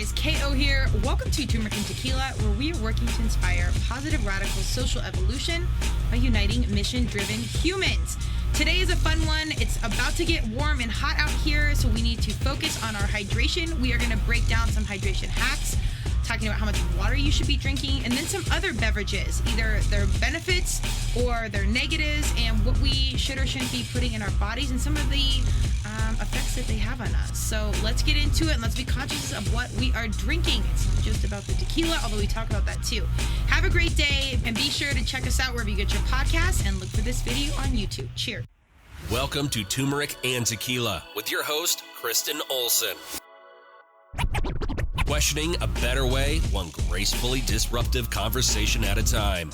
guys, KO here. Welcome to Turmeric and Tequila, where we are working to inspire positive, radical social evolution by uniting mission-driven humans. Today is a fun one. It's about to get warm and hot out here, so we need to focus on our hydration. We are going to break down some hydration hacks, talking about how much water you should be drinking, and then some other beverages, either their benefits or their negatives, and what we should or shouldn't be putting in our bodies, and some of the effects that they have on us. So let's get into it, and let's be conscious of what we are drinking. It's not just about the tequila, although we talk about that too. Have a great day, and be sure to check us out wherever you get your podcasts, and look for this video on YouTube. Cheers. Welcome to Turmeric and Tequila with your host, Kristen Olson. Questioning a better way, one gracefully disruptive conversation at a time.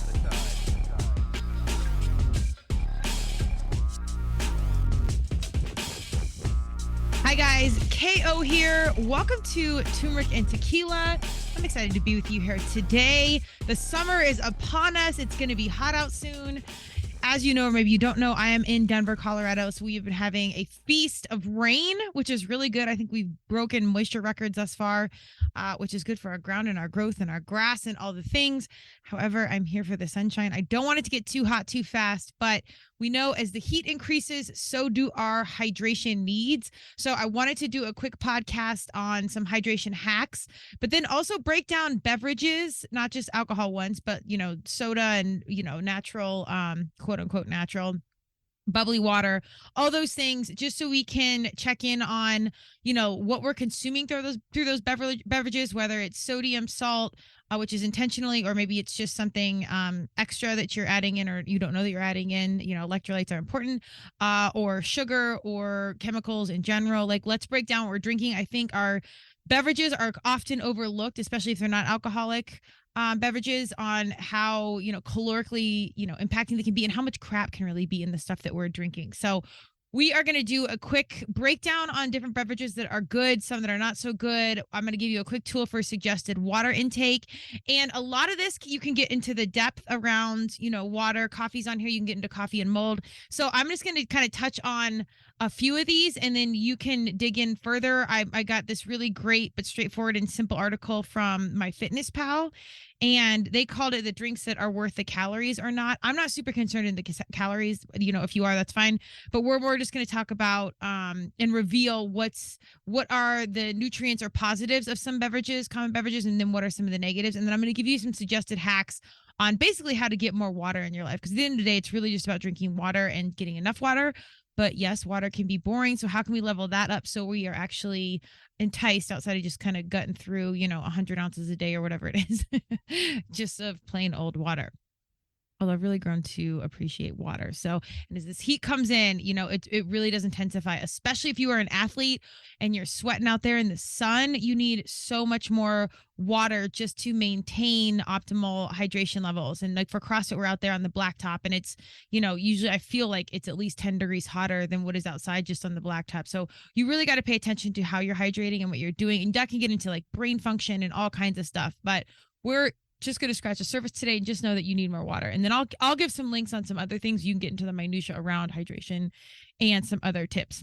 Hi guys, KO here. Welcome to Turmeric and Tequila. I'm excited to be with you here today. The summer is upon us. It's going to be hot out soon. As you know, or maybe you don't know, I am in Denver, Colorado, so we've been having a feast of rain, which is really good. I think we've broken moisture records thus far, which is good for our ground and our growth and our grass and all the things. However, I'm here for the sunshine. I don't want it to get too hot too fast, but we know as the heat increases, so do our hydration needs. So I wanted to do a quick podcast on some hydration hacks, but then also break down beverages, not just alcohol ones, but, you know, soda and, you know, natural, quote unquote, natural bubbly water, all those things, just so we can check in on, you know, what we're consuming through those beverages, whether it's sodium, salt, which is intentionally, or maybe it's just something extra that you're adding in, or you don't know that you're adding in. You know, electrolytes are important, or sugar or chemicals in general. Like, let's break down what we're drinking. I think our beverages are often overlooked, especially if they're not alcoholic beverages, on how, you know, calorically, you know, impacting they can be, and how much crap can really be in the stuff that we're drinking. So we are going to do a quick breakdown on different beverages that are good, some that are not so good. I'm going to give you a quick tool for suggested water intake. And a lot of this, you can get into the depth around, you know, water. Coffee's on here. You can get into coffee and mold. So I'm just going to kind of touch on a few of these, and then you can dig in further. I got this really great but straightforward and simple article from MyFitnessPal, and they called it the drinks that are worth the calories or not. I'm not super concerned in the calories. You know, if you are, that's fine. But we're just going to talk about and reveal what are the nutrients or positives of some beverages, common beverages, and then what are some of the negatives. And then I'm going to give you some suggested hacks on basically how to get more water in your life. Because at the end of the day, it's really just about drinking water and getting enough water. But yes, water can be boring. So how can we level that up so we are actually enticed outside of just kind of gutting through, you know, 100 ounces a day or whatever it is, just of plain old water. Although I've really grown to appreciate water. So, and as this heat comes in, you know, it really does intensify, especially if you are an athlete and you're sweating out there in the sun. You need so much more water just to maintain optimal hydration levels. And like for CrossFit, we're out there on the blacktop, and it's, you know, usually I feel like it's at least 10 degrees hotter than what is outside just on the blacktop. So you really got to pay attention to how you're hydrating and what you're doing. And that can get into like brain function and all kinds of stuff. But we're just going to scratch the surface today, and just know that you need more water. And then I'll give some links on some other things. You can get into the minutia around hydration and some other tips.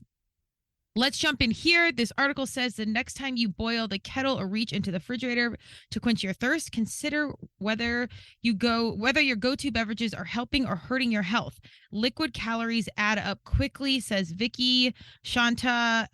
Let's jump in here. This article says the next time you boil the kettle or reach into the refrigerator to quench your thirst, consider whether your go-to beverages are helping or hurting your health. Liquid calories add up quickly, says Vicky Shanta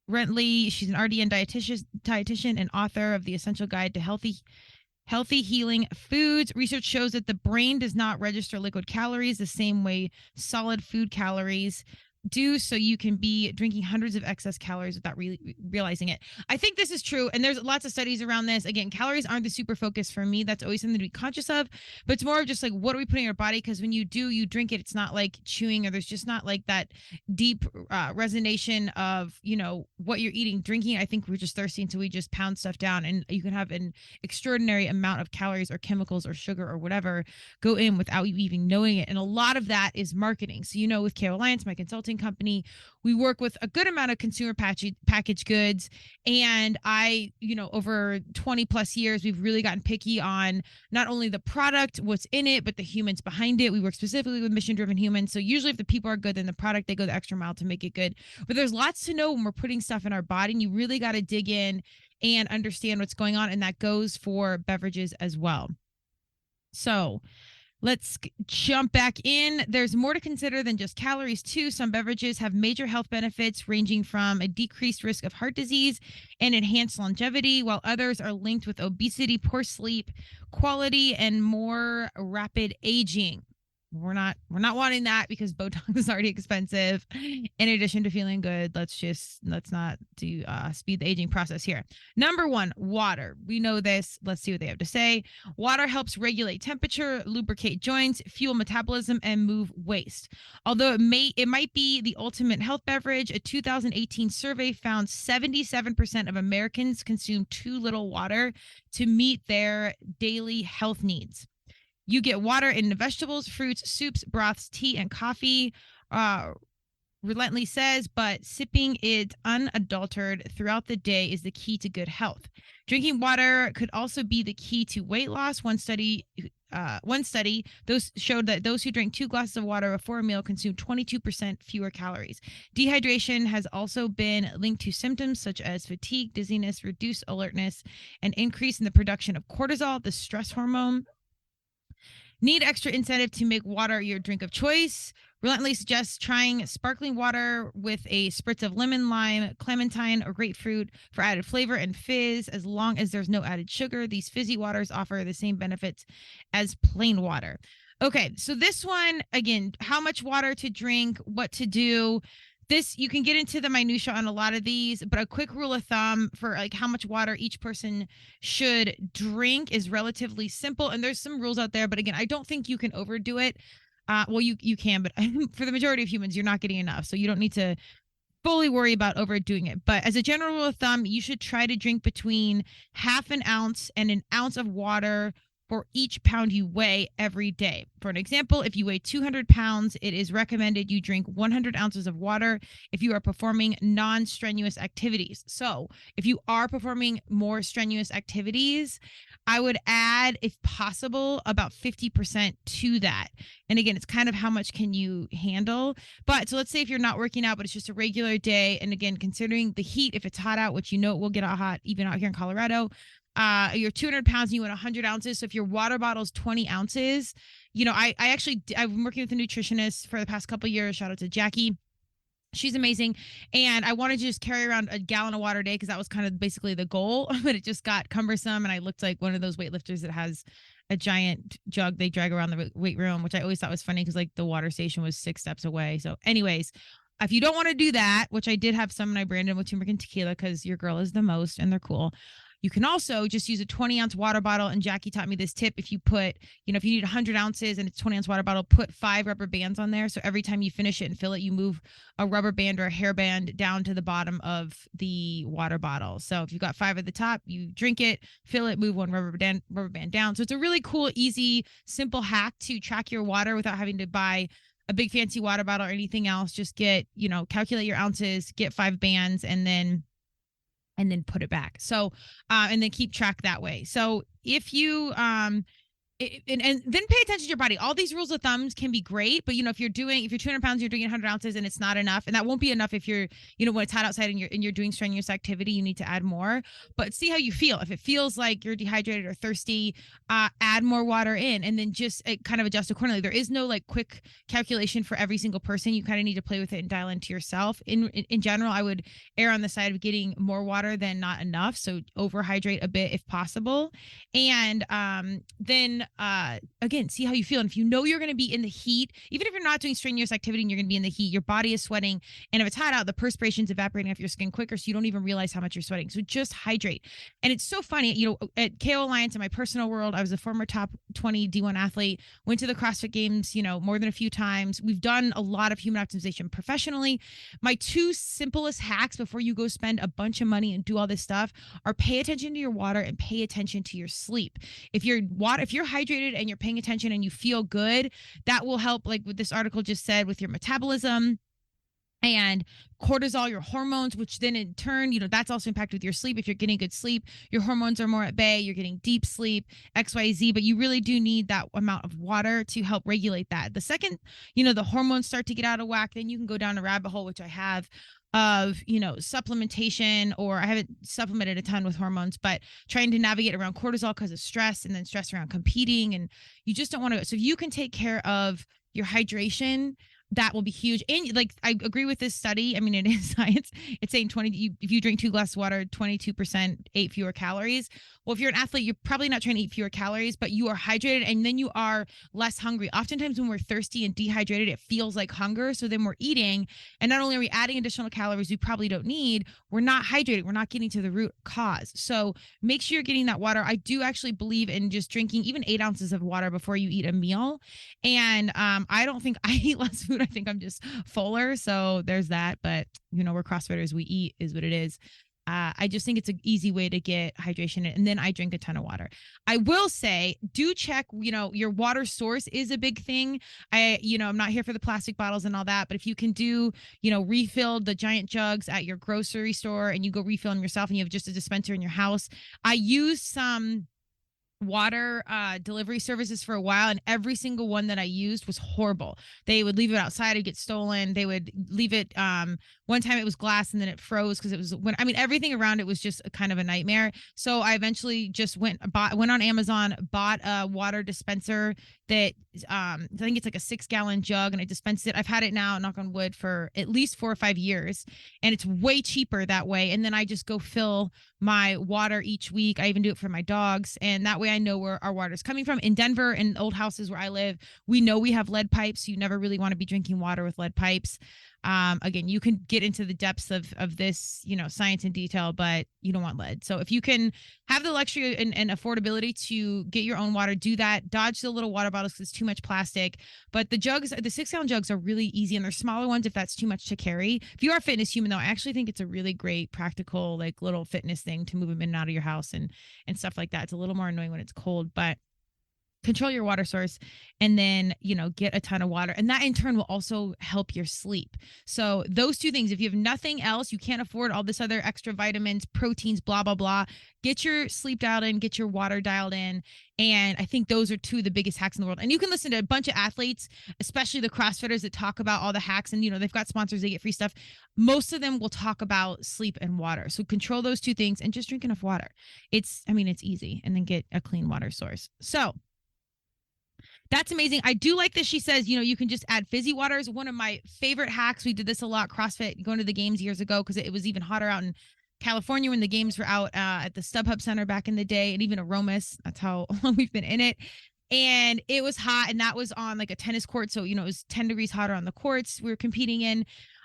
Rentley. She's an RDN dietitian and author of The Essential Guide to Healthy Healing Foods. Research shows that the brain does not register liquid calories the same way solid food calories do, so you can be drinking hundreds of excess calories without really realizing it. I think this is true, and there's lots of studies around this. Again, calories aren't the super focus for me. That's always something to be conscious of, but it's more of just like, what are we putting in our body? Because when you drink it, it's not like chewing, or there's just not like that deep resonation of, you know, what you're eating. Drinking, I think we're just thirsty, and so we just pound stuff down, and you can have an extraordinary amount of calories or chemicals or sugar or whatever go in without you even knowing it. And a lot of that is marketing. So, you know, with KO Alliance, my consulting company, we work with a good amount of consumer packaged goods, and over 20 plus years, we've really gotten picky on not only the product, what's in it, but the humans behind it. We work specifically with mission-driven humans. So usually if the people are good, then the product, they go the extra mile to make it good. But there's lots to know when we're putting stuff in our body, and you really got to dig in and understand what's going on. And that goes for beverages as well. So let's jump back in. There's more to consider than just calories, too. Some beverages have major health benefits, ranging from a decreased risk of heart disease and enhanced longevity, while others are linked with obesity, poor sleep quality, and more rapid aging. We're not wanting that because Botox is already expensive. In addition to feeling good, let's not do speed the aging process here. Number one, water. We know this. Let's see what they have to say. Water helps regulate temperature, lubricate joints, fuel metabolism, and move waste. Although it might be the ultimate health beverage, a 2018 survey found 77% of Americans consume too little water to meet their daily health needs. You get water in the vegetables, fruits, soups, broths, tea, and coffee. Relentlessly says, but sipping it unadulterated throughout the day is the key to good health. Drinking water could also be the key to weight loss. One study those showed that those who drank 2 glasses of water before a meal consumed 22% fewer calories. Dehydration has also been linked to symptoms such as fatigue, dizziness, reduced alertness, and increase in the production of cortisol, the stress hormone. Need extra incentive to make water your drink of choice? Relentlessly suggests trying sparkling water with a spritz of lemon, lime, clementine, or grapefruit for added flavor and fizz. As long as there's no added sugar, these fizzy waters offer the same benefits as plain water. Okay, so this one, again, how much water to drink, what to do. This, you can get into the minutia on a lot of these, but a quick rule of thumb for like how much water each person should drink is relatively simple. And there's some rules out there, but again, I don't think you can overdo it. Well, you can, but for the majority of humans, you're not getting enough. So you don't need to fully worry about overdoing it. But as a general rule of thumb, you should try to drink between half an ounce and an ounce of water for each pound you weigh every day. For an example, if you weigh 200 pounds, it is recommended you drink 100 ounces of water if you are performing non-strenuous activities. So if you are performing more strenuous activities, I would add, if possible, about 50% to that. And again, it's kind of how much can you handle. But so let's say if you're not working out, but it's just a regular day. And again, considering the heat, if it's hot out, which you know it will get out hot, even out here in Colorado, you're 200 pounds and you want 100 ounces. So if your water bottle is 20 ounces, you know, I've been working with a nutritionist for the past couple of years. Shout out to Jackie. She's amazing. And I wanted to just carry around a gallon of water a day because that was kind of basically the goal, but it just got cumbersome. And I looked like one of those weightlifters that has a giant jug they drag around the weight room, which I always thought was funny because like the water station was 6 steps away. So anyways, if you don't want to do that, which I did have some and I branded with turmeric and tequila because your girl is the most and they're cool. You can also just use a 20-ounce water bottle. And Jackie taught me this tip. If you put, you know, if you need 100 ounces and it's 20-ounce water bottle, put 5 rubber bands on there. So every time you finish it and fill it, you move a rubber band or a hairband down to the bottom of the water bottle. So if you've got 5 at the top, you drink it, fill it, move one rubber band down. So it's a really cool, easy, simple hack to track your water without having to buy a big fancy water bottle or anything else. Just get, you know, calculate your ounces, get 5 bands, and then put it back. So, and then keep track that way. So if you, and then pay attention to your body. All these rules of thumbs can be great, but you know, if you're 200 pounds, you're doing 100 ounces and it's not enough, and that won't be enough if you're, you know, when it's hot outside and you're doing strenuous activity, you need to add more. But see how you feel. If it feels like you're dehydrated or thirsty, add more water in, and then just kind of adjust accordingly. There is no like quick calculation for every single person. You kind of need to play with it and dial into yourself. In general, I would err on the side of getting more water than not enough. So overhydrate a bit if possible, and then again, see how you feel. And if you know you're going to be in the heat, even if you're not doing strenuous activity and you're going to be in the heat, your body is sweating. And if it's hot out, the perspiration's evaporating off your skin quicker, so you don't even realize how much you're sweating. So just hydrate. And it's so funny, you know, at KO Alliance, in my personal world, I was a former top 20 D1 athlete, went to the CrossFit Games, you know, more than a few times. We've done a lot of human optimization professionally. My 2 simplest hacks before you go spend a bunch of money and do all this stuff are pay attention to your water and pay attention to your sleep. If you're hydrated and you're paying attention and you feel good, that will help, like what this article just said, with your metabolism and cortisol, your hormones, which then in turn, you know, that's also impacted with your sleep. If you're getting good sleep, your hormones are more at bay, you're getting deep sleep, XYZ, but you really do need that amount of water to help regulate that. The second, you know, the hormones start to get out of whack, then you can go down a rabbit hole, which I have, of, supplementation, or I haven't supplemented a ton with hormones, but trying to navigate around cortisol because of stress, and then stress around competing. And you just don't want to. So if you can take care of your hydration, that will be huge. And like, I agree with this study. I mean, it is science. It's saying if you drink 2 glasses of water, 22% ate fewer calories. Well, if you're an athlete, you're probably not trying to eat fewer calories, but you are hydrated, and then you are less hungry. Oftentimes when we're thirsty and dehydrated, it feels like hunger. So then we're eating, and not only are we adding additional calories we probably don't need, we're not hydrated. We're not getting to the root cause. So make sure you're getting that water. I do actually believe in just drinking even 8 ounces of water before you eat a meal. And I don't think I eat less food. I think I'm just fuller. So there's that. But, we're CrossFitters. We eat is what it is. I just think it's an easy way to get hydration. And then I drink a ton of water. I will say, do check, your water source is a big thing. I'm not here for the plastic bottles and all that, but if you can do, refill the giant jugs at your grocery store, and you go refill them yourself, and you have just a dispenser in your house. I use some water delivery services for a while, and every single one that I used was horrible. They would leave it outside, it'd get stolen. They would leave it one time it was glass, and then it froze because it was everything around it was just a kind of a nightmare. So I eventually just went on Amazon, bought a water dispenser that I think it's like a 6-gallon jug, and I dispensed it. I've had it now, knock on wood, for at least 4 or 5 years, and it's way cheaper that way. And then I just go fill my water each week. I even do it for my dogs, and that way I know where our water is coming from. In Denver and old houses where I live, we know we have lead pipes. So you never really want to be drinking water with lead pipes. Again, you can get into the depths of this, science in detail, but you don't want lead. So if you can have the luxury and affordability to get your own water, do that. Dodge the little water bottles because it's too much plastic. But the 6-gallon jugs are really easy, and they're smaller ones if that's too much to carry. If you are a fitness human, though, I actually think it's a really great practical, like, little fitness thing to move them in and out of your house and stuff like that. It's a little more annoying when it's cold, but control your water source, and then, get a ton of water. And that in turn will also help your sleep. So those two things, if you have nothing else, you can't afford all this other extra vitamins, proteins, blah, blah, blah, get your sleep dialed in, get your water dialed in. And I think those are two of the biggest hacks in the world. And you can listen to a bunch of athletes, especially the CrossFitters, that talk about all the hacks, and, they've got sponsors, they get free stuff. Most of them will talk about sleep and water. So control those two things and just drink enough water. It's easy. And then get a clean water source. So that's amazing. I do like that she says, you can just add fizzy waters. One of my favorite hacks. We did this a lot, CrossFit, going to the games years ago, because it was even hotter out in California when the games were out at the StubHub Center back in the day, and even Aromas. That's how long we've been in it. And it was hot, and that was on like a tennis court. So, it was 10 degrees hotter on the courts we were competing in.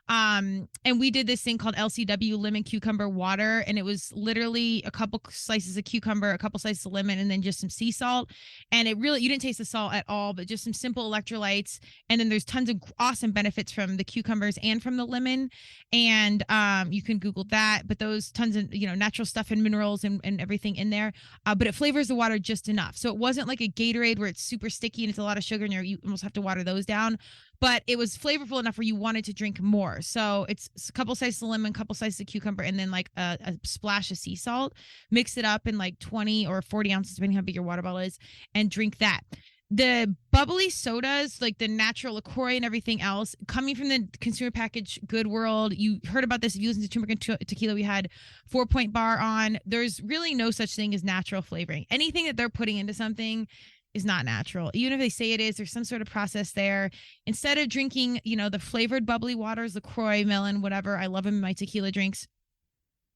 And we did this thing called LCW, lemon cucumber water. And it was literally a couple slices of cucumber, a couple slices of lemon, and then just some sea salt. And you didn't taste the salt at all, but just some simple electrolytes. And then there's tons of awesome benefits from the cucumbers and from the lemon. And, you can Google that, but those tons of, natural stuff and minerals and everything in there. But it flavors the water just enough. So it wasn't like a Gatorade where it's super sticky and it's a lot of sugar and you almost have to water those down. But it was flavorful enough where you wanted to drink more. So it's a couple slices of lemon, couple slices of cucumber, and then like a splash of sea salt. Mix it up in like 20 or 40 ounces, depending how big your water bottle is, and drink that. The bubbly sodas, like the natural LaCroix and everything else, coming from the consumer packaged good world. You heard about this if you listen to Turmeric and Tequila. We had 4 Point Bar on. There's really no such thing as natural flavoring. Anything that they're putting into something is not natural. Even if they say it is, there's some sort of process there. Instead of drinking, the flavored bubbly waters, LaCroix, melon, whatever, I love them in my tequila drinks,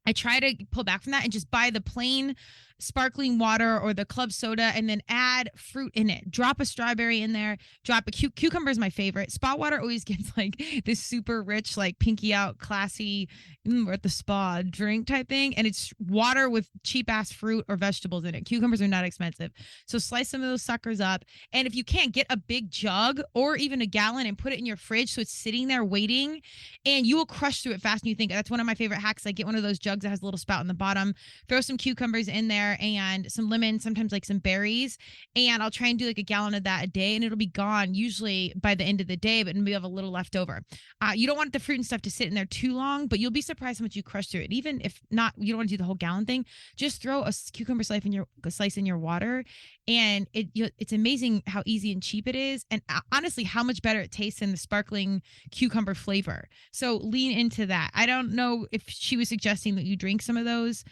I try to pull back from that and just buy the plain sparkling water or the club soda, and then add fruit in it. Drop a strawberry in there. Drop a cucumber is my favorite. Spa water always gets like this super rich, like pinky out, classy, we're at the spa drink type thing. And it's water with cheap ass fruit or vegetables in it. Cucumbers are not expensive. So slice some of those suckers up. And if you can't, get a big jug or even a gallon and put it in your fridge so it's sitting there waiting, and you will crush through it fast. And you think that's one of my favorite hacks. I get one of those jugs that has a little spout in the bottom, throw some cucumbers in there, there and some lemon, sometimes like some berries. And I'll try and do like a gallon of that a day, and it'll be gone usually by the end of the day, but maybe have a little left over. You don't want the fruit and stuff to sit in there too long, but you'll be surprised how much you crush through it. Even if not, you don't want to do the whole gallon thing. Just throw a cucumber slice in your water, and it's amazing how easy and cheap it is, and honestly, how much better it tastes than the sparkling cucumber flavor. So lean into that. I don't know if she was suggesting that you drink some of those.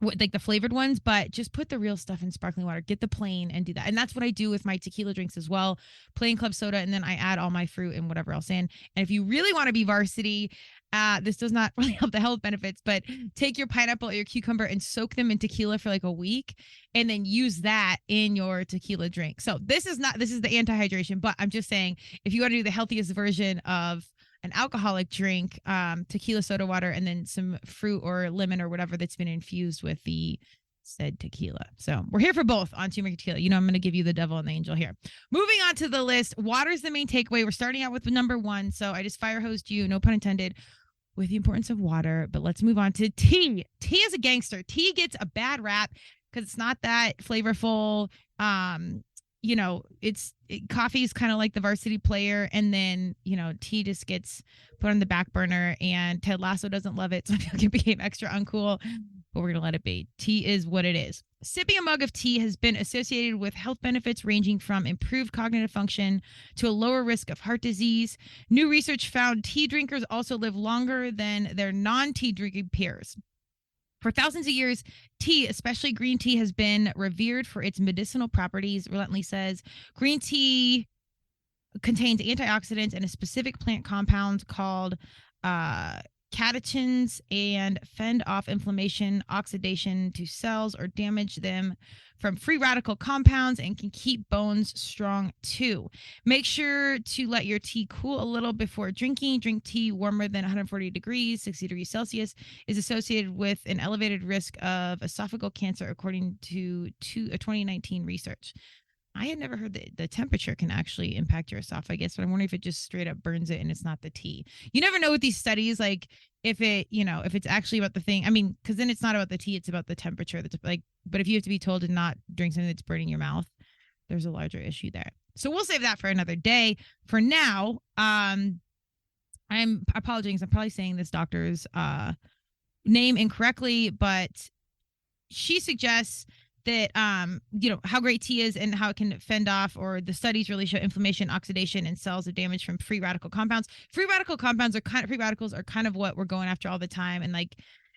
Like the flavored ones, but just put the real stuff in sparkling water. Get the plain and do that. And that's what I do with my tequila drinks as well. Plain club soda, and then I add all my fruit and whatever else in. And if you really want to be varsity, this does not really help the health benefits, but take your pineapple or your cucumber and soak them in tequila for like a week, and then use that in your tequila drink. So this is the anti-hydration, but I'm just saying, if you want to do the healthiest version of an alcoholic drink, tequila soda water, and then some fruit or lemon or whatever that's been infused with the said tequila. So we're here for both on turmeric tequila. You know, I'm going to give you the devil and the angel here. Moving on to the list, water is the main takeaway. We're starting out with number 1. So I just fire hosed you, no pun intended, with the importance of water. But let's move on to tea. Tea is a gangster. Tea gets a bad rap because it's not that flavorful. You know, coffee is kind of like the varsity player, and then, you know, tea just gets put on the back burner, and Ted Lasso doesn't love it, so I feel like it became extra uncool, but we're going to let it be. Tea is what it is. Sipping a mug of tea has been associated with health benefits ranging from improved cognitive function to a lower risk of heart disease. New research found tea drinkers also live longer than their non-tea drinking peers. For thousands of years, tea, especially green tea, has been revered for its medicinal properties. Relentlessly says green tea contains antioxidants and a specific plant compound called catechins, and fend off inflammation, oxidation to cells, or damage them from free radical compounds, and can keep bones strong too. Make sure to let your tea cool a little before drinking. Drink tea warmer than 140 degrees, 60 degrees Celsius, is associated with an elevated risk of esophageal cancer, according to a 2019 research. I had never heard that the temperature can actually impact your esophagus, but I'm wondering if it just straight up burns it and it's not the tea. You never know with these studies, like if it's actually about the thing. I mean, because then it's not about the tea, it's about the temperature. That's like, but if you have to be told to not drink something that's burning your mouth, there's a larger issue there. So we'll save that for another day. For now, I'm apologizing. I'm probably saying this doctor's name incorrectly, but she suggests that how great tea is and how it can fend off, or the studies really show inflammation, oxidation, and cells of damage from free radical compounds. Free radicals are kind of what we're going after all the time, and like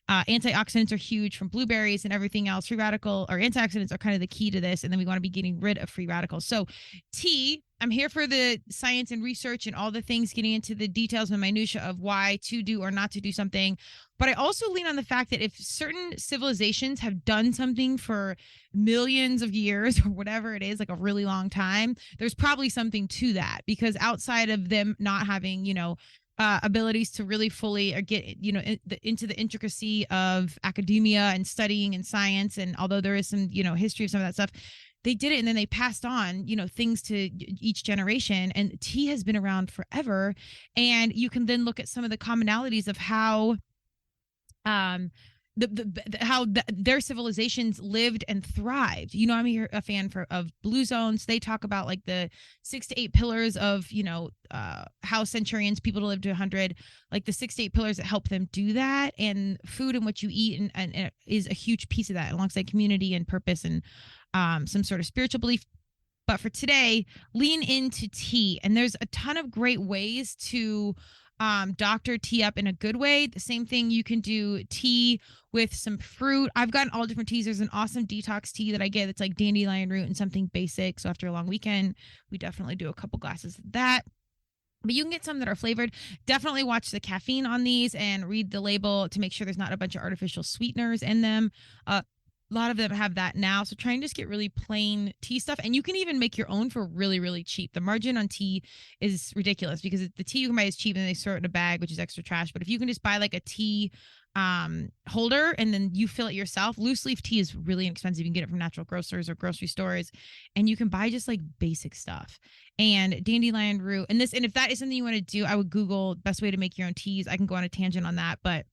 antioxidants are huge from blueberries and everything else. Free radical or antioxidants are kind of the key to this, and then we want to be getting rid of free radicals. So tea, I'm here for the science and research and all the things, getting into the details and minutia of why to do or not to do something. But I also lean on the fact that if certain civilizations have done something for millions of years or whatever it is, like a really long time, there's probably something to that, because outside of them not having, abilities to really fully or get, into the intricacy of academia and studying and science. And although there is some, history of some of that stuff, they did it, and then they passed on, things to each generation. And tea has been around forever. And you can then look at some of the commonalities of how their civilizations lived and thrived. I'm a fan of Blue Zones. They talk about like the 6 to 8 pillars of, how centurions, people to live to 100, like the 6 to 8 pillars that help them do that. And food and what you eat and is a huge piece of that, alongside community and purpose and some sort of spiritual belief. But for today, lean into tea. And there's a ton of great ways to doctor tea up in a good way. The same thing, you can do tea with some fruit. I've gotten all different teas. There's an awesome detox tea that I get that's like dandelion root and something basic. So after a long weekend, we definitely do a couple glasses of that. But you can get some that are flavored. Definitely watch the caffeine on these and read the label to make sure there's not a bunch of artificial sweeteners in them. A lot of them have that now. So try and just get really plain tea stuff. And you can even make your own for really, really cheap. The margin on tea is ridiculous, because the tea you can buy is cheap and they throw it in a bag, which is extra trash. But if you can just buy like a tea holder and then you fill it yourself, loose leaf tea is really inexpensive. You can get it from natural grocers or grocery stores, and you can buy just like basic stuff. And dandelion root and if that is something you want to do, I would Google best way to make your own teas. I can go on a tangent on that, but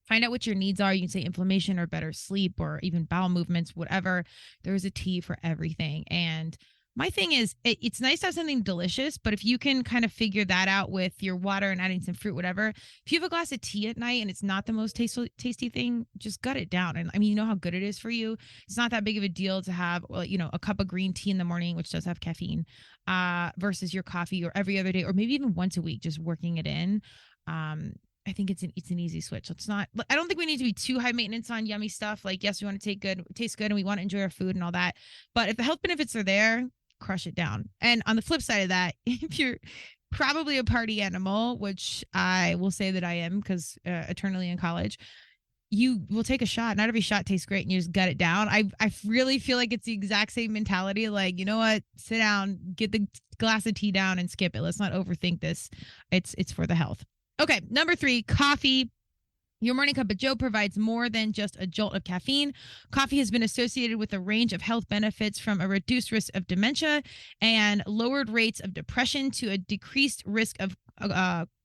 Find out what your needs are. You can say inflammation or better sleep or even bowel movements, whatever. There's a tea for everything. And my thing is, it's nice to have something delicious, but if you can kind of figure that out with your water and adding some fruit, whatever, if you have a glass of tea at night and it's not the most tasty thing, just gut it down. And I mean, you know how good it is for you. It's not that big of a deal to have, well, a cup of green tea in the morning, which does have caffeine, versus your coffee or every other day, or maybe even once a week, just working it in. I think it's an easy switch. It's not. I don't think we need to be too high maintenance on yummy stuff. Like, yes, we want to taste good, and we want to enjoy our food and all that. But if the health benefits are there, crush it down. And on the flip side of that, if you're probably a party animal, which I will say that I am because eternally in college, you will take a shot. Not every shot tastes great, and you just gut it down. I really feel like it's the exact same mentality. Like, you know what? Sit down, get the glass of tea down, and skip it. Let's not overthink this. It's for the health. Okay, number 3, coffee. Your morning cup of joe provides more than just a jolt of caffeine. Coffee has been associated with a range of health benefits, from a reduced risk of dementia and lowered rates of depression to a decreased risk of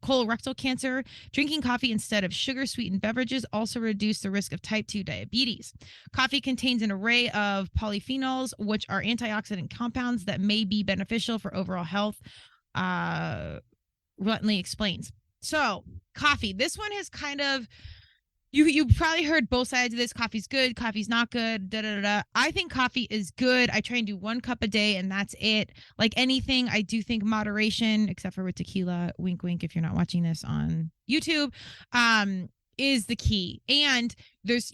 colorectal cancer. Drinking coffee instead of sugar-sweetened beverages also reduce the risk of type 2 diabetes. Coffee contains an array of polyphenols, which are antioxidant compounds that may be beneficial for overall health, Rutley explains. So, coffee. This one has kind of, you probably heard both sides of this. Coffee's good, coffee's not good, da da da da. I think coffee is good. I try and do 1 cup a day, and that's it. Like anything, I do think moderation, except for with tequila, wink wink if you're not watching this on YouTube, is the key. And there's,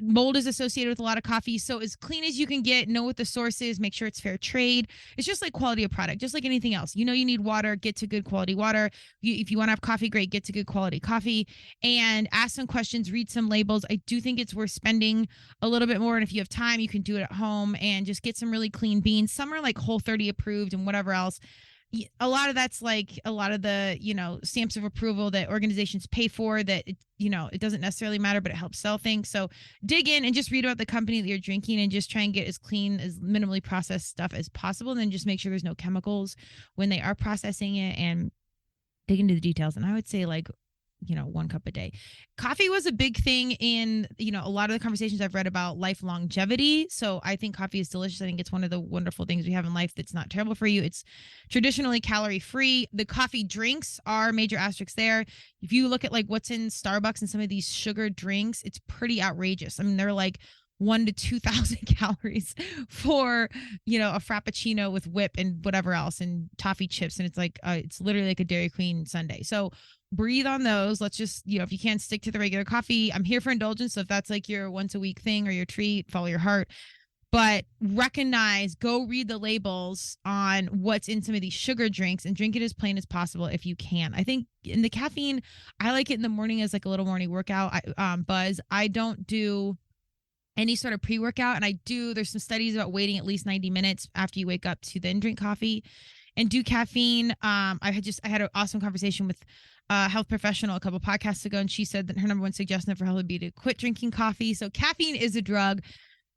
mold is associated with a lot of coffee. So as clean as you can get, know what the source is, make sure it's fair trade. It's just like quality of product, just like anything else. You need water, get to good quality water. If you want to have coffee, great, get to good quality coffee, and ask some questions, read some labels. I do think it's worth spending a little bit more. And if you have time, you can do it at home and just get some really clean beans. Some are like Whole30 approved and whatever else. A lot of that's like a lot of the, stamps of approval that organizations pay for, that, it doesn't necessarily matter, but it helps sell things. So dig in and just read about the company that you're drinking and just try and get as clean, as minimally processed stuff as possible. And then just make sure there's no chemicals when they are processing it, and dig into the details. And I would say 1 cup a day. Coffee was a big thing in, a lot of the conversations I've read about life longevity. So I think coffee is delicious. I think it's one of the wonderful things we have in life that's not terrible for you. It's traditionally calorie free. The coffee drinks are major asterisks there. If you look at what's in Starbucks and some of these sugar drinks, it's pretty outrageous. I mean, they're like 1,000 to 2,000 calories for, a frappuccino with whip and whatever else and toffee chips. And it's it's literally like a Dairy Queen sundae. So breathe on those. Let's just, if you can't stick to the regular coffee, I'm here for indulgence. So if that's like your once a week thing or your treat, follow your heart. But go read the labels on what's in some of these sugar drinks and drink it as plain as possible if you can. I think in the caffeine, I like it in the morning as like a little morning workout buzz. I don't do any sort of pre-workout. And there's some studies about waiting at least 90 minutes after you wake up to then drink coffee and do caffeine. I had an awesome conversation with a health professional a couple podcasts ago, and she said that her number 1 suggestion for her would be to quit drinking coffee. So caffeine is a drug.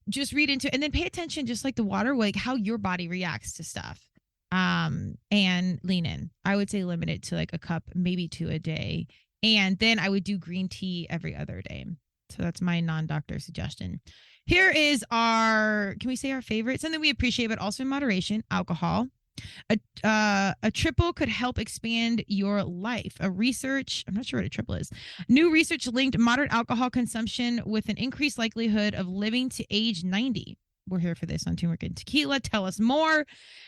Just read into it and then pay attention, just like the water, like how your body reacts to stuff. And lean in. I would say limit it to like a cup, maybe 2 a day. And then I would do green tea every other day. So that's my non-doctor suggestion. Here is can we say our favorite? Something we appreciate, but also in moderation: alcohol. A triple could help expand your life. I'm not sure what a triple is. New research linked moderate alcohol consumption with an increased likelihood of living to age 90. We're here for this on Turmeric and Tequila. Tell us more.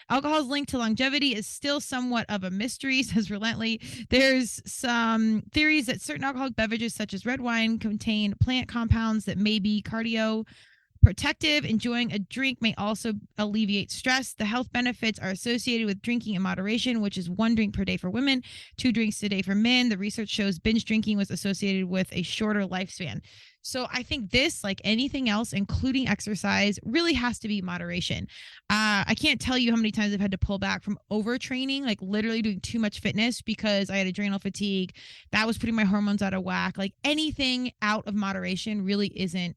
Alcohol's link to longevity is still somewhat of a mystery, says Relentley. There's some theories that certain alcoholic beverages, such as red wine, contain plant compounds that may be cardio protective. Enjoying a drink may also alleviate stress. The health benefits are associated with drinking in moderation, which is 1 drink per day for women, 2 drinks a day for men. The research shows binge drinking was associated with a shorter lifespan. So I think this, like anything else, including exercise, really has to be moderation. I can't tell you how many times I've had to pull back from overtraining, like literally doing too much fitness because I had adrenal fatigue. That was putting my hormones out of whack. Like anything out of moderation really isn't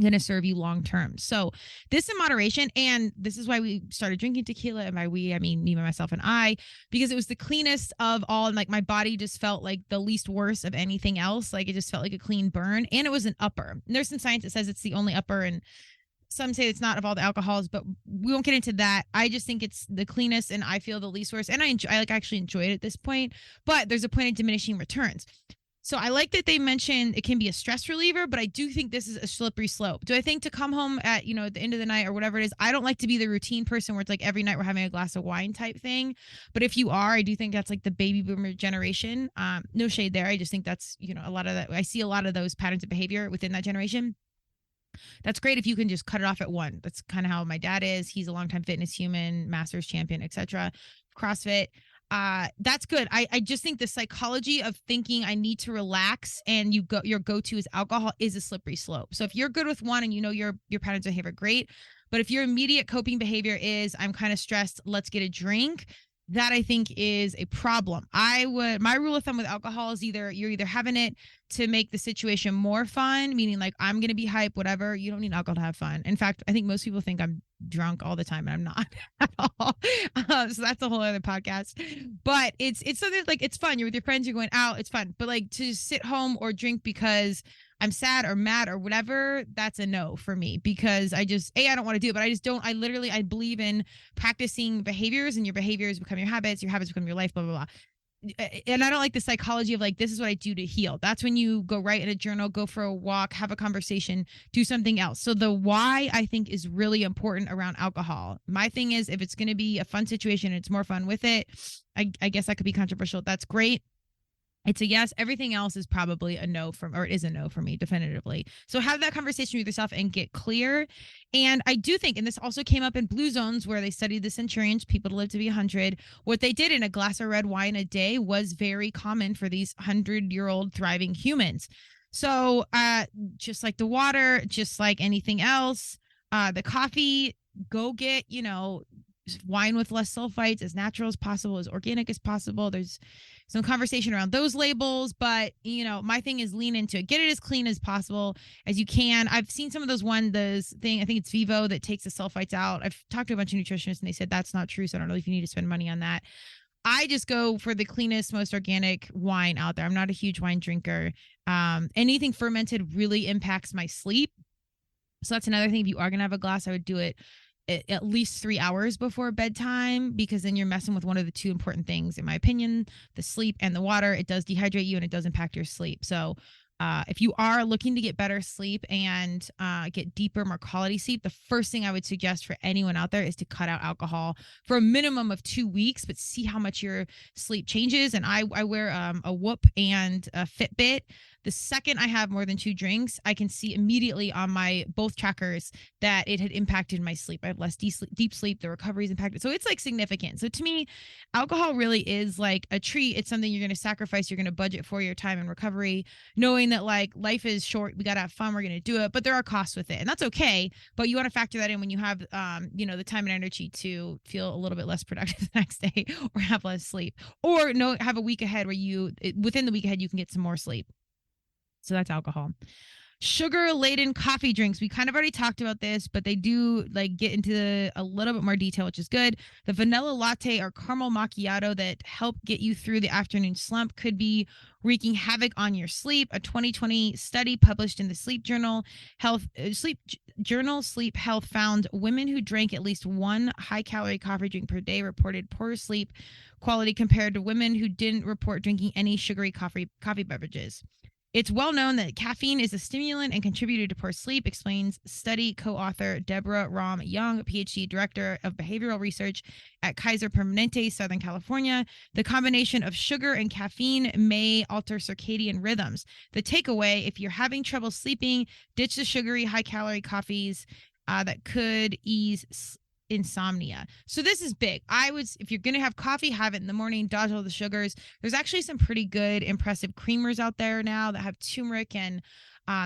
going to serve you long term. So this in moderation. And this is why we started drinking tequila. And by we, I mean me, myself, and I, because it was the cleanest of all. And like my body just felt like the least worse of anything else. Like it just felt like a clean burn. And it was an upper. And there's some science that says it's the only upper. And some say it's not of all the alcohols, but we won't get into that. I just think it's the cleanest and I feel the least worse. And I like actually enjoy it at this point, but there's a point of diminishing returns. So I like that they mentioned it can be a stress reliever, but I do think this is a slippery slope. Do I think to come home at, at the end of the night or whatever it is, I don't like to be the routine person where it's like every night we're having a glass of wine type thing. But if you are, I do think that's like the baby boomer generation. No shade there. I just think that's, a lot of that. I see a lot of those patterns of behavior within that generation. That's great if you can just cut it off at one. That's kind of how my dad is. He's a longtime fitness human, masters champion, etc. CrossFit. That's good. I just think the psychology of thinking I need to relax and your go-to is alcohol is a slippery slope. So if you're good with one and your patterns of behavior, great. But if your immediate coping behavior is I'm kind of stressed, let's get a drink, that I think is a problem. My rule of thumb with alcohol is you're either having it to make the situation more fun, meaning like I'm going to be hype, whatever. You don't need alcohol to have fun. In fact, I think most people think I'm drunk all the time and I'm not at all. So that's a whole other podcast, but it's something like it's fun. You're with your friends, you're going out, it's fun. But like to sit home or drink because I'm sad or mad or whatever, that's a no for me because I don't want to do it, but I believe in practicing behaviors and your behaviors become your habits become your life, blah, blah, blah. And I don't like the psychology of like, this is what I do to heal. That's when you go write in a journal, go for a walk, have a conversation, do something else. So the why I think is really important around alcohol. My thing is if it's going to be a fun situation, it's more fun with it. I guess that could be controversial. That's great. It's a yes. Everything else is probably a no it is a no for me, definitively. So have that conversation with yourself and get clear. And I do think, and this also came up in blue zones where they studied the centurions, people to live to be 100. What they did in a glass of red wine a day was very common for these 100-year-old thriving humans. So just like the water, just like anything else, the coffee, go get, wine with less sulfites, as natural as possible, as organic as possible. There's some conversation around those labels, but my thing is lean into it. Get it as clean as possible as you can. I've seen some of those I think it's Vivo that takes the sulfites out. I've talked to a bunch of nutritionists and they said that's not true. So I don't know if you need to spend money on that. I just go for the cleanest, most organic wine out there. I'm not a huge wine drinker. Anything fermented really impacts my sleep. So that's another thing. If you are going to have a glass, I would do it at least 3 hours before bedtime, because then you're messing with one of the two important things, in my opinion, the sleep and the water. It does dehydrate you and it does impact your sleep. So if you are looking to get better sleep and get deeper, more quality sleep, the first thing I would suggest for anyone out there is to cut out alcohol for a minimum of 2 weeks, but see how much your sleep changes. And I wear a Whoop and a Fitbit. The second I have more than 2 drinks, I can see immediately on my both trackers that it had impacted my sleep. I have less deep sleep. The recovery is impacted. So it's like significant. So to me, alcohol really is like a treat. It's something you're going to sacrifice. You're going to budget for your time and recovery, knowing that like life is short. We got to have fun. We're going to do it, but there are costs with it, and that's okay. But you want to factor that in when you have, the time and energy to feel a little bit less productive the next day or have less sleep, or have a week ahead where within the week ahead, you can get some more sleep. So that's alcohol. Sugar laden coffee drinks. We kind of already talked about this, but they do like get into a little bit more detail, which is good. The vanilla latte or caramel macchiato that help get you through the afternoon slump could be wreaking havoc on your sleep. A 2020 study published in the Sleep Health found women who drank at least one high-calorie coffee drink per day reported poorer sleep quality compared to women who didn't report drinking any sugary coffee beverages. It's well known that caffeine is a stimulant and contributor to poor sleep, explains study co-author Deborah Rom Young, PhD director of behavioral research at Kaiser Permanente, Southern California. The combination of sugar and caffeine may alter circadian rhythms. The takeaway, if you're having trouble sleeping, ditch the sugary, high-calorie coffees that could ease insomnia. So this is big. If you're going to have coffee, have it in the morning, dodge all the sugars. There's actually some pretty good, impressive creamers out there now that have turmeric and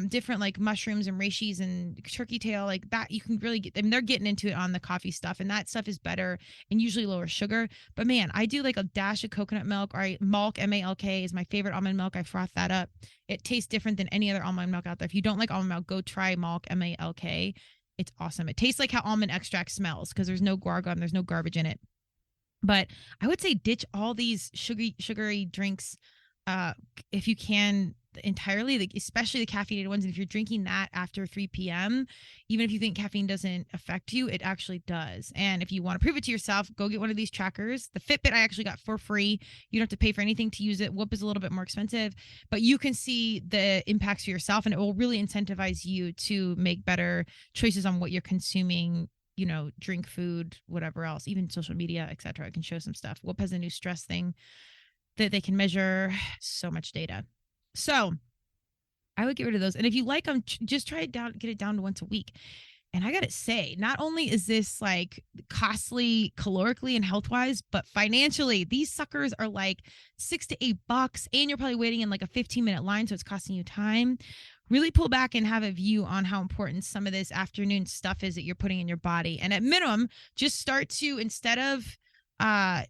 different like mushrooms and reishis and turkey tail, like that. You can really get, I mean, they're getting into it on the coffee stuff, and that stuff is better and usually lower sugar. But man, I do like a dash of coconut milk, or Malk, MALK is my favorite almond milk. I froth that up. It tastes different than any other almond milk out there. If you don't like almond milk, go try Malk, MALK. It's awesome. It tastes like how almond extract smells because there's no guar gum, there's no garbage in it. But I would say ditch all these sugary drinks uh if you can entirely, like especially the caffeinated ones. And if you're drinking that after 3 p.m., even if you think caffeine doesn't affect you, it actually does. And if you want to prove it to yourself, go get one of these trackers. The Fitbit I actually got for free. You don't have to pay for anything to use it. Whoop is a little bit more expensive, but you can see the impacts for yourself, and it will really incentivize you to make better choices on what you're consuming, drink, food, whatever else, even social media, etc. I can show some stuff. Whoop has a new stress thing that they can measure so much data. So I would get rid of those. And if you like them, just try it down, get it down to once a week. And I got to say, not only is this like costly calorically and health wise, but financially, these suckers are like $6 to $8, and you're probably waiting in like a 15-minute line. So it's costing you time. Really pull back and have a view on how important some of this afternoon stuff is that you're putting in your body. And at minimum, just start to, instead of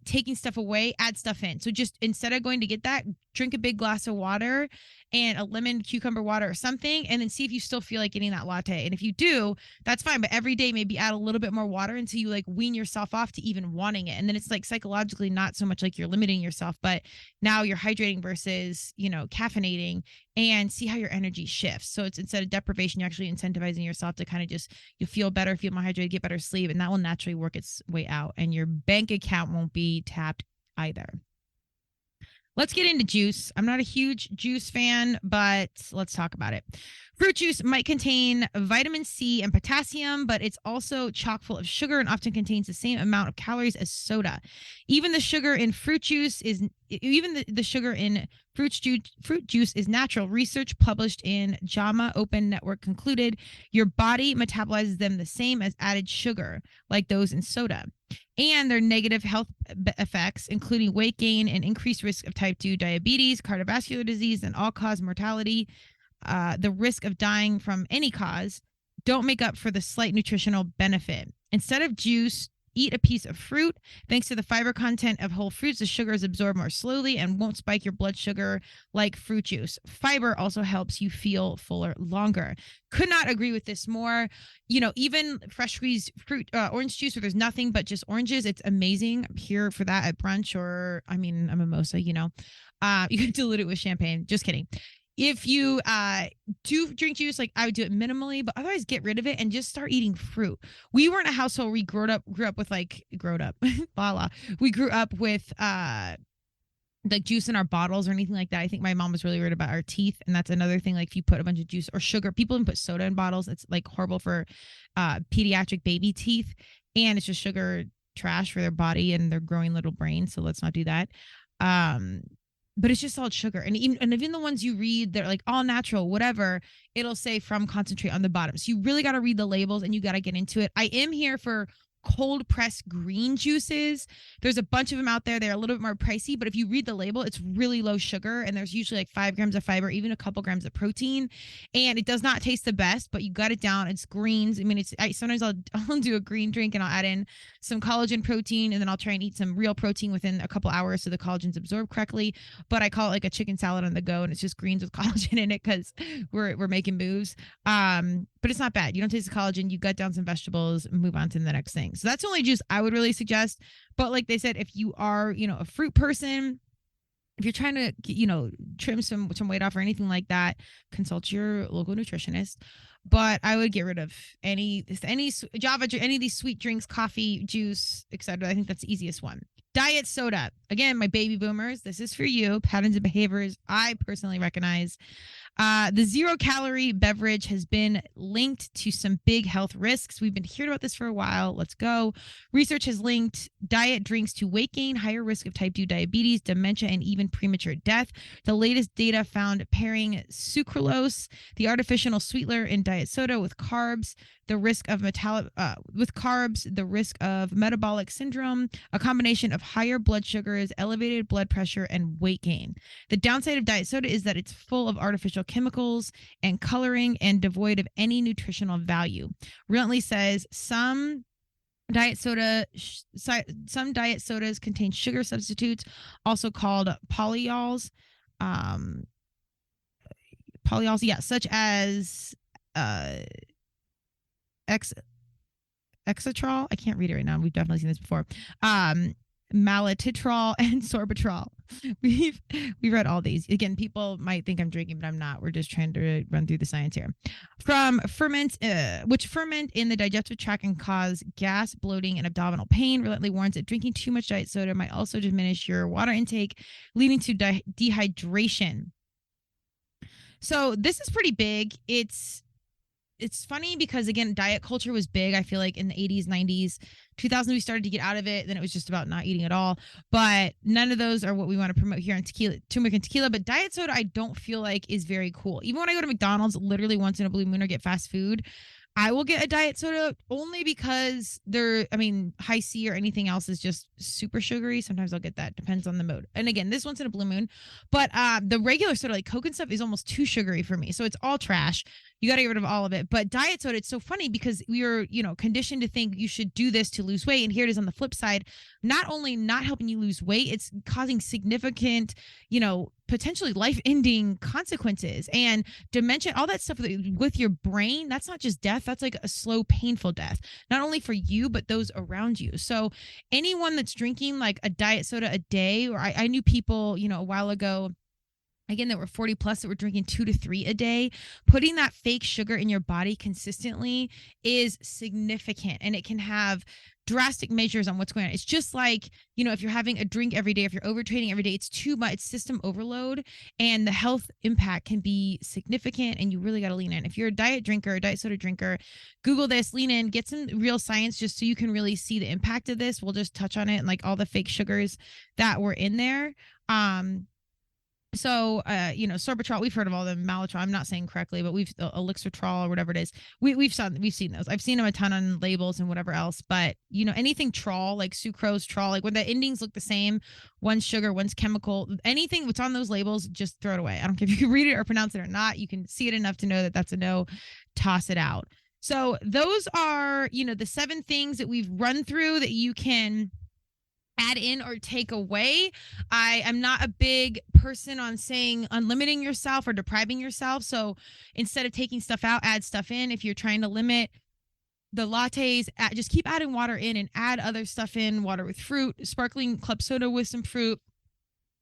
taking stuff away, add stuff in. So just instead of going to get that, drink a big glass of water and a lemon cucumber water or something, and then see if you still feel like getting that latte. And if you do, that's fine. But every day, maybe add a little bit more water until you like wean yourself off to even wanting it. And then it's like psychologically not so much like you're limiting yourself, but now you're hydrating versus, caffeinating, and see how your energy shifts. So it's, instead of deprivation, you're actually incentivizing yourself to kind of just, you feel better, feel more hydrated, get better sleep, and that will naturally work its way out. And your bank account won't be tapped either. Let's get into juice. I'm not a huge juice fan, but let's talk about it. Fruit juice might contain vitamin C and potassium, but it's also chock full of sugar and often contains the same amount of calories as soda. Even the sugar in fruit juice is fruit juice is natural. Research published in JAMA Open Network concluded your body metabolizes them the same as added sugar, like those in soda. And their negative health effects, including weight gain and increased risk of type 2 diabetes, cardiovascular disease, and all-cause mortality, the risk of dying from any cause, don't make up for the slight nutritional benefit. Instead of juice, eat a piece of fruit. Thanks to the fiber content of whole fruits, the sugar is absorbed more slowly and won't spike your blood sugar like fruit juice. Fiber also helps you feel fuller longer. Could not agree with this more. Even fresh squeezed fruit, orange juice where there's nothing but just oranges, it's amazing. I'm here for that at brunch, or a mimosa, you can dilute it with champagne. Just kidding. If you do drink juice, like I would do it minimally, but otherwise get rid of it and just start eating fruit. We weren't a household. We grew up with We grew up with like juice in our bottles or anything like that. I think my mom was really worried about our teeth, and that's another thing. Like if you put a bunch of juice or sugar, people can put soda in bottles. It's like horrible for pediatric baby teeth, and it's just sugar trash for their body and their growing little brain. So let's not do that. But it's just all sugar. And even the ones you read, they're like all natural, whatever, it'll say from concentrate on the bottom. So you really got to read the labels and you got to get into it. I am here for cold pressed green juices. There's a bunch of them out there. They're a little bit more pricey, but if you read the label, it's really low sugar, and there's usually like 5 grams of fiber, even a couple grams of protein, and it does not taste the best, but you got it down. It's greens. Sometimes I'll do a green drink and I'll add in some collagen protein, and then I'll try and eat some real protein within a couple hours so the collagen's absorbed correctly. But I call it like a chicken salad on the go, and it's just greens with collagen in it because we're making moves. But it's not bad. You don't taste the collagen. You gut down some vegetables and move on to the next thing. So that's the only juice I would really suggest. But like they said, if you are, a fruit person, if you're trying to, trim some weight off or anything like that, consult your local nutritionist. But I would get rid of any Java, any of these sweet drinks, coffee, juice, etc. I think that's the easiest one. Diet soda. Again, my baby boomers, this is for you. Patterns and behaviors I personally recognize. The 0-calorie beverage has been linked to some big health risks. We've been hearing about this for a while. Let's go. Research has linked diet drinks to weight gain, higher risk of type 2 diabetes, dementia, and even premature death. The latest data found pairing sucralose, the artificial sweetener in diet soda, with carbs, the risk of metabolic syndrome, a combination of higher blood sugars, elevated blood pressure, and weight gain. The downside of diet soda is that it's full of artificial artificial chemicals and coloring and devoid of any nutritional value. Relentlessly says some diet sodas contain sugar substitutes, also called polyols. Um, polyols, yeah, such as X Exatrol. I can't read it right now. We've definitely seen this before. Malatitrol and sorbitol. We've read all these. Again, people might think I'm drinking, but I'm not. We're just trying to run through the science here. From ferments, which ferment in the digestive tract and cause gas, bloating, and abdominal pain. Relentlessly warns that drinking too much diet soda might also diminish your water intake, leading to dehydration. So this is pretty big. It's funny because, again, diet culture was big. I feel like in the 80s, 90s, 2000s, we started to get out of it. Then it was just about not eating at all. But none of those are what we want to promote here on Tequila, Turmeric and Tequila. But diet soda, I don't feel like is very cool. Even when I go to McDonald's, literally once in a blue moon or get fast food, I will get a diet soda only because high C or anything else is just super sugary. Sometimes I'll get that. Depends on the mood. And again, this one's in a blue moon. But the regular soda, like Coke and stuff, is almost too sugary for me. So it's all trash. You got to get rid of all of it. But diet soda, it's so funny because we are, conditioned to think you should do this to lose weight. And here it is on the flip side, not only not helping you lose weight, it's causing significant, potentially life-ending consequences and dementia, all that stuff with your brain. That's not just death. That's like a slow, painful death, not only for you, but those around you. So anyone that's drinking like a diet soda a day, or I knew people, a while ago, again, that were 40 plus that were drinking 2 to 3 a day, putting that fake sugar in your body consistently is significant, and it can have drastic measures on what's going on. It's just like, if you're having a drink every day, if you're overtraining every day, it's too much. It's system overload, and the health impact can be significant, and you really got to lean in. If you're a diet drinker, a diet soda drinker, Google this, lean in, get some real science just so you can really see the impact of this. We'll just touch on it and like all the fake sugars that were in there. So, sorbitol, we've heard of all the maltol. I'm not saying correctly, but we've elixirtrol or whatever it is. We've seen those. I've seen them a ton on labels and whatever else. But anything trol, like sucrose, trol, like when the endings look the same, one's sugar, one's chemical, anything that's on those labels, just throw it away. I don't care if you can read it or pronounce it or not. You can see it enough to know that that's a no. Toss it out. So those are the 7 things that we've run through that you can add in or take away. I am not a big person on saying unlimiting yourself or depriving yourself. So instead of taking stuff out, add stuff in. If you're trying to limit the lattes, just keep adding water in and add other stuff in, water with fruit, sparkling club soda with some fruit,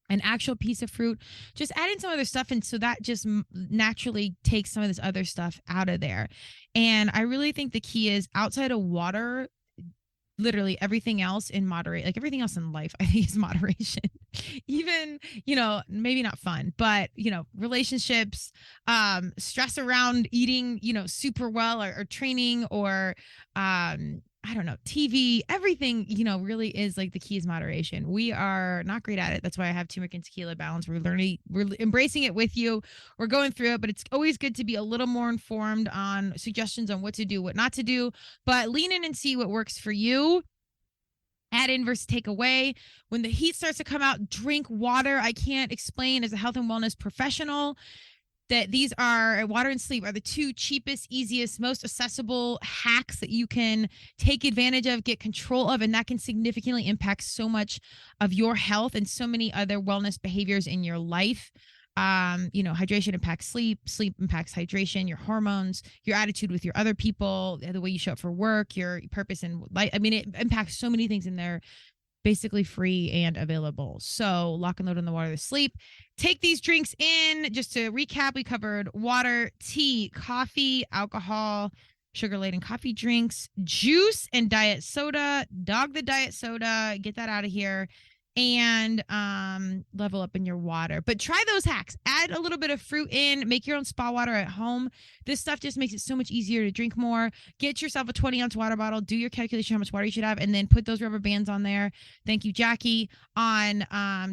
an actual piece of fruit. Just add in some other stuff. And so that just naturally takes some of this other stuff out of there. And I really think the key is, outside of water, literally everything else in moderate, like everything else in life, I think is moderation. Even, maybe not fun, but, relationships, stress around eating, super well or training or, I don't know, TV, everything, really is like the key is moderation. We are not great at it. That's why I have turmeric and tequila balance. We're embracing it with you. We're going through it, but it's always good to be a little more informed on suggestions on what to do, what not to do, but lean in and see what works for you. Add in versus take away. When the heat starts to come out, drink water. I can't explain as a health and wellness professional that these are, water and sleep are the 2 cheapest, easiest, most accessible hacks that you can take advantage of, get control of, and that can significantly impact so much of your health and so many other wellness behaviors in your life. Hydration impacts sleep impacts hydration, your hormones, your attitude with your other people, the way you show up for work, your purpose in life. I mean, it impacts so many things, and they're basically free and available. So lock and load on the water to sleep. Take these drinks in. Just to recap, we covered water, tea, coffee, alcohol, sugar-laden coffee drinks, juice, and diet soda. Dog the diet soda. Get that out of here. And level up in your water. But try those hacks. Add a little bit of fruit in. Make your own spa water at home. This stuff just makes it so much easier to drink more. Get yourself a 20-ounce water bottle. Do your calculation how much water you should have, and then put those rubber bands on there. Thank you, Jackie, on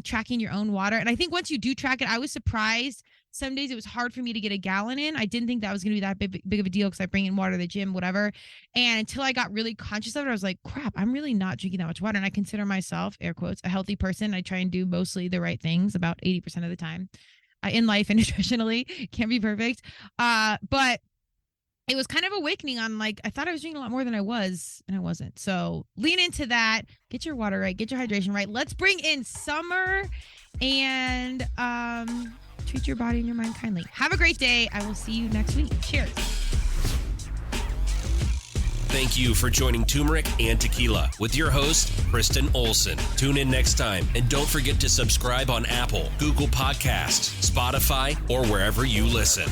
tracking your own water. And I think once you do track it, I was surprised. Some days it was hard for me to get a gallon in. I didn't think that was going to be that big of a deal because I bring in water to the gym, whatever. And until I got really conscious of it, I was like, crap, I'm really not drinking that much water. And I consider myself, air quotes, a healthy person. I try and do mostly the right things about 80% of the time. in life and nutritionally. Can't be perfect. But it was kind of awakening on like, I thought I was doing a lot more than I was, and I wasn't. So lean into that. Get your water right. Get your hydration right. Let's bring in summer and treat your body and your mind kindly. Have a great day. I will see you next week. Cheers. Thank you for joining Turmeric and Tequila with your host, Kristen Olson. Tune in next time, and don't forget to subscribe on Apple, Google Podcasts, Spotify, or wherever you listen.